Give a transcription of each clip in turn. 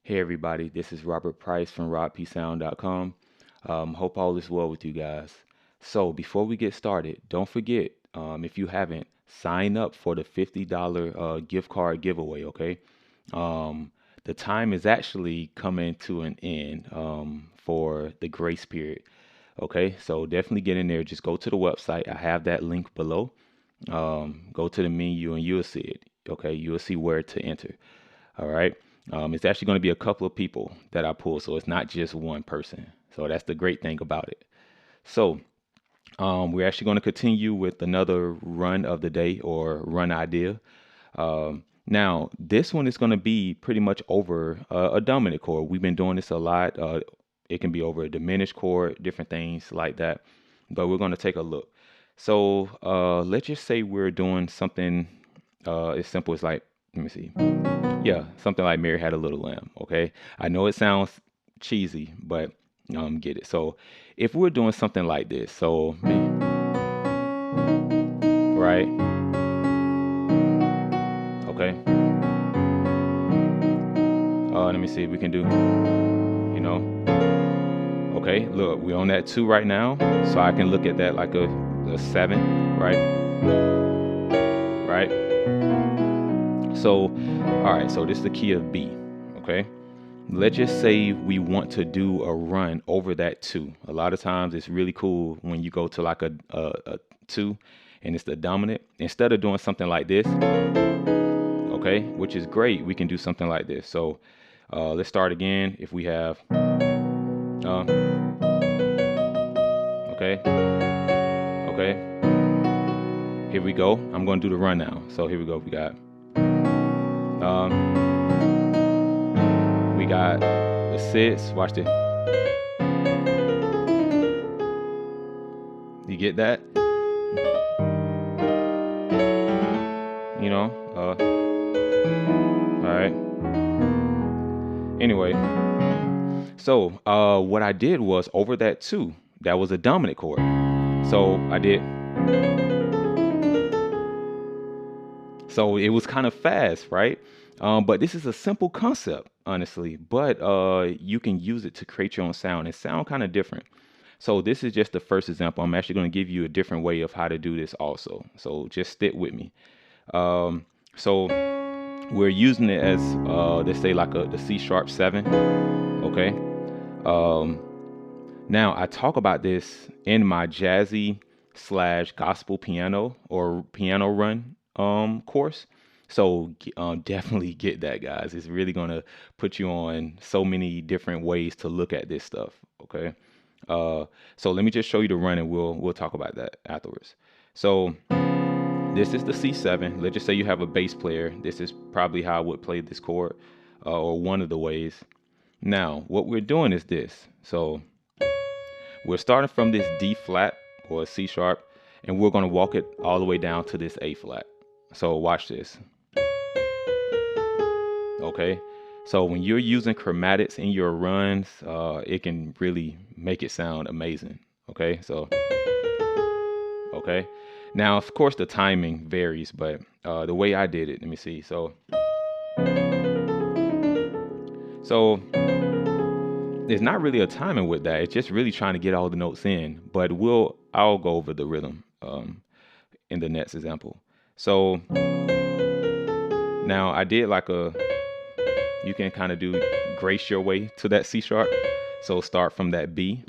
Hey everybody, this is Robert Price from rodpsound.com. Hope all is well with you guys. So before we get started, don't forget, if you haven't, sign up for the $50 gift card giveaway, okay? Um, the time is actually coming to an end for the grace period, okay? So definitely get in there. Just go to the website. I have that link below. Go to the menu and you'll see it, okay? You'll see where to enter. All right. It's actually going to be a couple of people that I pull, so it's not just one person. So that's the great thing about it. So we're actually going to continue with another run of the day or run idea. Now, this one is going to be pretty much over a dominant chord. We've been doing this a lot. It can be over a diminished chord, different things like that. But we're going to take a look. So let's just say we're doing something as simple as like, let me see. Yeah, something like Mary Had a Little Lamb. Okay, I know it sounds cheesy, but get it. So if we're doing something like this, so right, okay. Let me see if we can do, you know, okay. Look, we're on that 2 right now, so I can look at that like a 7, right, right. So, all right. So this is the key of B. Okay. Let's just say we want to do a run over that 2. A lot of times it's really cool when you go to like a 2 and it's the dominant. Instead of doing something like this, okay, which is great, we can do something like this. So let's start again. If we have, okay, okay, here we go. I'm going to do the run now. So here we go. We got the 6. Watch this. You get that? You know? All right. Anyway, so what I did was over that 2, that was a dominant chord. So I did. So it was kind of fast, right? But this is a simple concept, honestly. But you can use it to create your own sound and sound kind of different. So this is just the first example. I'm actually going to give you a different way of how to do this also. So just stick with me. So we're using it as, let's say like the C sharp 7. Okay. Now I talk about this in my jazzy / gospel piano or piano run course. So definitely get that, guys. It's really gonna put you on so many different ways to look at this stuff. Okay. So let me just show you the run and we'll talk about that afterwards. So this is the C7. Let's just say you have a bass player. This is probably how I would play this chord, or one of the ways. Now, what we're doing is this. So we're starting from this D flat or C sharp, and we're going to walk it all the way down to this A flat. So watch this. Okay. So when you're using chromatics in your runs, it can really make it sound amazing. Okay. So, okay. Now, of course, the timing varies, but the way I did it, let me see. So there's not really a timing with that. It's just really trying to get all the notes in. But I'll go over the rhythm in the next example. So now I did like you can kind of do grace your way to that C sharp. So start from that B.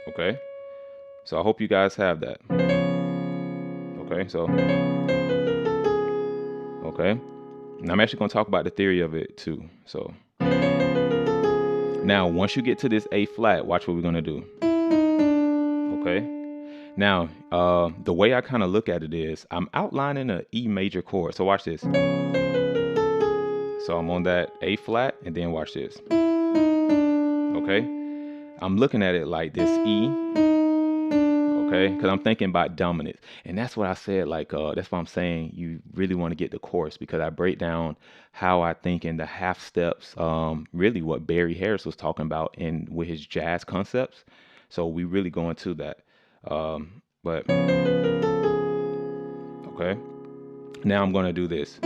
Okay. So I hope you guys have that. Okay, so, okay. And I'm actually going to talk about the theory of it too. So now, once you get to this A flat, watch what we're going to do. Okay. Now, the way I kind of look at it is I'm outlining an E major chord. So watch this. So I'm on that A flat and then watch this. Okay. I'm looking at it like this E. Okay, because I'm thinking about dominance, and that's what I said. Like, that's why I'm saying you really want to get the chorus, because I break down how I think in the half steps. Really, what Barry Harris was talking about with his jazz concepts. So we really go into that. But okay, now I'm gonna do this.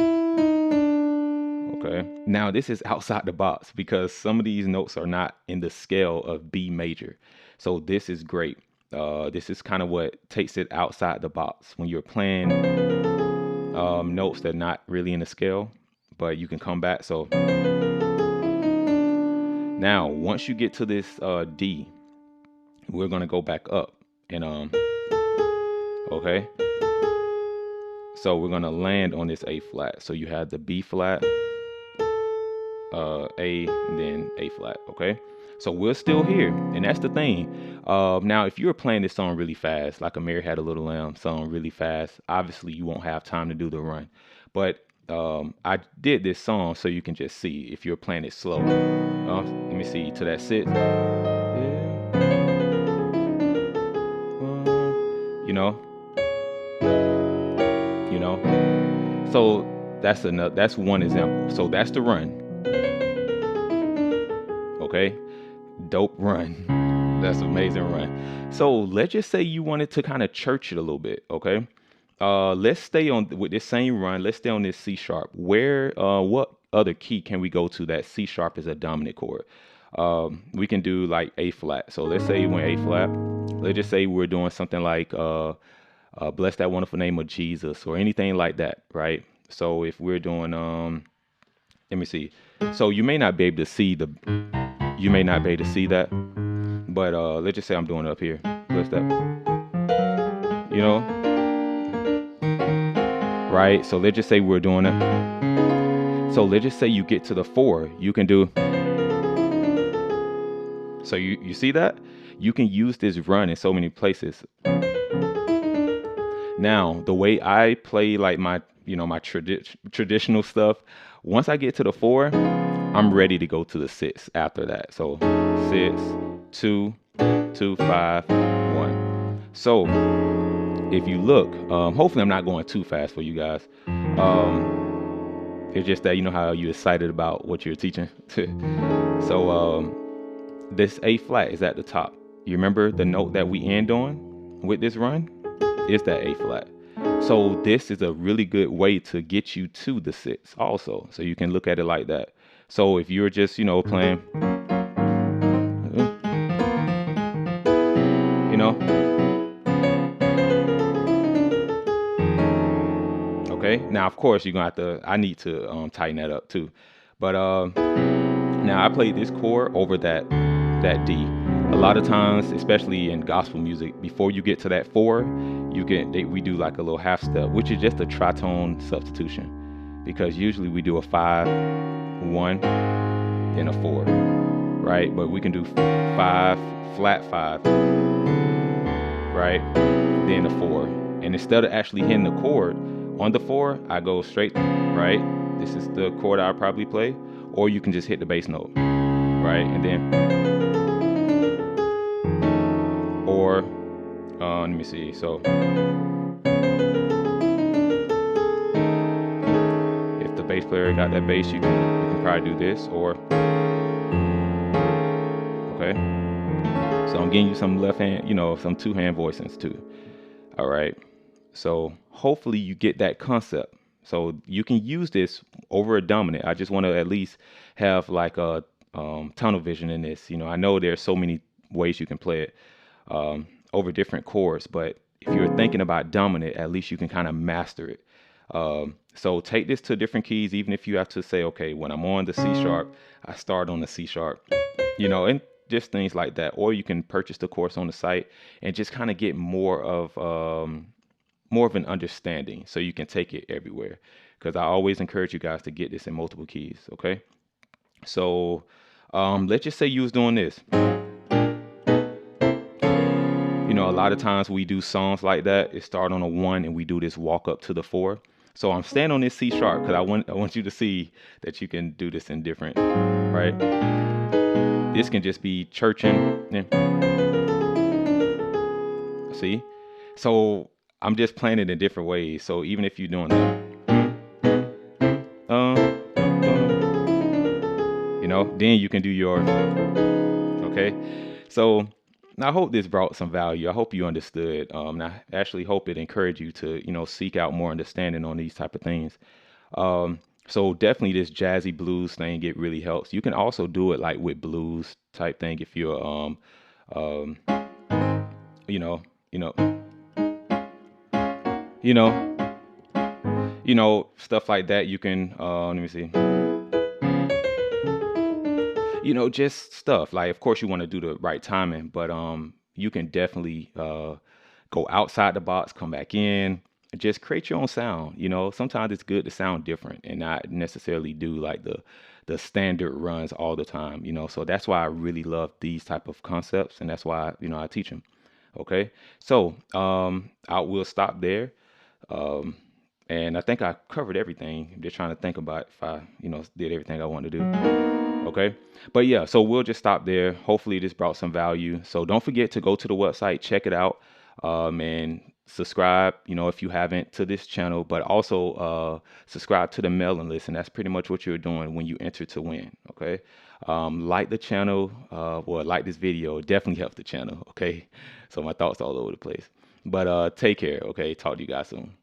Okay. Now this is outside the box because some of these notes are not in the scale of B major. So this is great. This is kind of what takes it outside the box when you're playing notes that are not really in the scale, but you can come back. So now once you get to this D, we're gonna go back up and okay. So we're gonna land on this A flat. So you have the B flat, A, and then A flat. Okay. So we're still here, and that's the thing. Now, if you're playing this song really fast, like a Mary Had a Little Lamb song really fast, obviously you won't have time to do the run. But I did this song so you can just see if you're playing it slow. Let me see to that sixth. You know. So that's one example. So that's the run. Okay. Dope run. That's an amazing run. So let's just say you wanted to kind of church it a little bit. Okay. Let's stay on with this same run. Let's stay on this C sharp. What other key can we go to that C sharp is a dominant chord? We can do like A flat. So let's say you went A flat. Let's just say we're doing something like bless that wonderful name of Jesus or anything like that, right? So if we're doing let me see. So you may not be able to see that, but let's just say I'm doing it up here. Bless that, right? So let's just say we're doing it. So let's just say you get to the 4, you can do. So you see that? You can use this run in so many places. Now, the way I play like my traditional stuff, once I get to the 4, I'm ready to go to the 6 after that. So 6, 2, 2, 5, 1. So if you look, hopefully I'm not going too fast for you guys. It's just that how you're excited about what you're teaching. So this A flat is at the top. You remember the note that we end on with this run is that A flat. So this is a really good way to get you to the 6 also. So you can look at it like that. So if you're just, playing, okay. Now, of course, I need to tighten that up too. But now I played this chord over that D. A lot of times, especially in gospel music, before you get to that 4, we do like a little half step, which is just a tritone substitution, because usually we do a 5, 1, then a 4, right? But we can do 5, flat 5, right? Then a 4, and instead of actually hitting the chord on the 4, I go straight, right? This is the chord I probably play, or you can just hit the bass note, right? And then. Or let me see. So if the bass player got that bass, you can probably do this. Or okay. So I'm getting you some left hand, some 2-hand voicings too. All right. So hopefully you get that concept. So you can use this over a dominant. I just want to at least have like a tunnel vision in this. I know there's so many ways you can play it. Over different chords, but if you're thinking about dominant, at least you can kind of master it. So take this to different keys, even if you have to say, okay, when I'm on the C sharp, I start on the C sharp, and just things like that. Or you can purchase the course on the site and just kind of get more of an understanding, so you can take it everywhere. Because I always encourage you guys to get this in multiple keys. Okay, so let's just say you was doing this. A lot of times we do songs like that. It start on a 1 and we do this walk up to the 4. So I'm staying on this C sharp because I want you to see that you can do this in different, right? This can just be churching. See? So I'm just playing it in different ways. So even if you're doing that, then you can do your, okay? So I hope this brought some value. I hope you understood. And I actually hope it encouraged you to, seek out more understanding on these type of things. So definitely this jazzy blues thing, it really helps. You can also do it like with blues type thing if you're um you know, you know, you know, stuff like that. You can let me see. Just stuff like, of course you want to do the right timing, but you can definitely go outside the box, come back in, just create your own sound. Sometimes it's good to sound different and not necessarily do like the standard runs all the time. So that's why I really love these type of concepts, and that's why I teach them. Okay, so I will stop there. um and I think I covered everything. I'm just trying to think about if I did everything I wanted to do. Okay. But yeah, so we'll just stop there. Hopefully this brought some value. So don't forget to go to the website, check it out, and subscribe, if you haven't, to this channel, but also subscribe to the mailing list. And that's pretty much what you're doing when you enter to win. Okay. Like the channel, or like this video. It definitely helps the channel. Okay. So my thoughts all over the place. But take care. Okay. Talk to you guys soon.